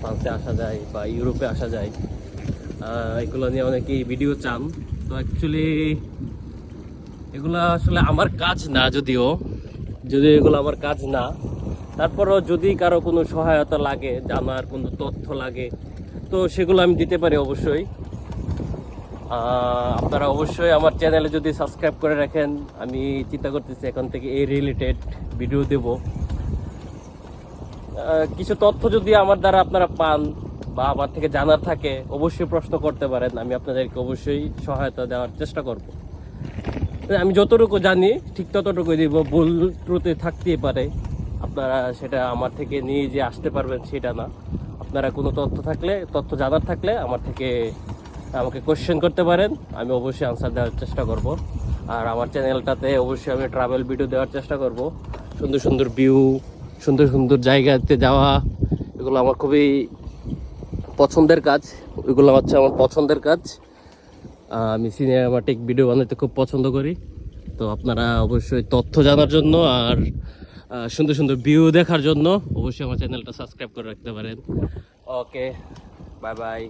ফ্রান্সে আসা যায় বা ইউরোপে আসা যায়, এগুলো নিয়ে অনেকেই ভিডিও চান। তো অ্যাকচুয়ালি এগুলো আসলে আমার কাজ না, যদিও এগুলো আমার কাজ না, তারপরও যদি কারো কোনো সহায়তা লাগে, জানার কোনো তথ্য লাগে, তো সেগুলো আমি দিতে পারি অবশ্যই। আপনারা অবশ্যই আমার চ্যানেলে যদি সাবস্ক্রাইব করে রাখেন, আমি চিন্তা করতেছি এখন থেকে এই রিলেটেড ভিডিও দেব। কিছু তথ্য যদি আমার দ্বারা আপনারা পান বা আমার থেকে জানার থাকে, অবশ্যই প্রশ্ন করতে পারেন, আমি আপনাদেরকে অবশ্যই সহায়তা দেওয়ার চেষ্টা করব। আমি যতটুকু জানি ঠিক ততটুকুই দিব, ভুল ত্রুটি থাকতেই পারে, আপনারা সেটা আমার থেকে নিয়ে যে আসতে পারবেন সেটা না। আপনারা কোনো তথ্য জানার থাকলে আমাকে কোশ্চেন করতে পারেন, আমি অবশ্যই আনসার দেওয়ার চেষ্টা করব। আর আমার চ্যানেলটাতে অবশ্যই আমি ট্রাভেল ভিডিও দেওয়ার চেষ্টা করব, সুন্দর সুন্দর ভিউ, সুন্দর সুন্দর জায়গাতে যাওয়া, এগুলো আমার খুবই পছন্দের কাজ। ওইগুলো হচ্ছে আমার পছন্দের কাজ। আমি সিনেমাটিক ভিডিও বানাতে খুব পছন্দ করি। তো আপনারা অবশ্যই তথ্য জানার জন্য আর সুন্দর সুন্দর ভিউ দেখার জন্য অবশ্যই আমার চ্যানেলটা সাবস্ক্রাইব করে রাখতে পারেন। ওকে, বাই বাই।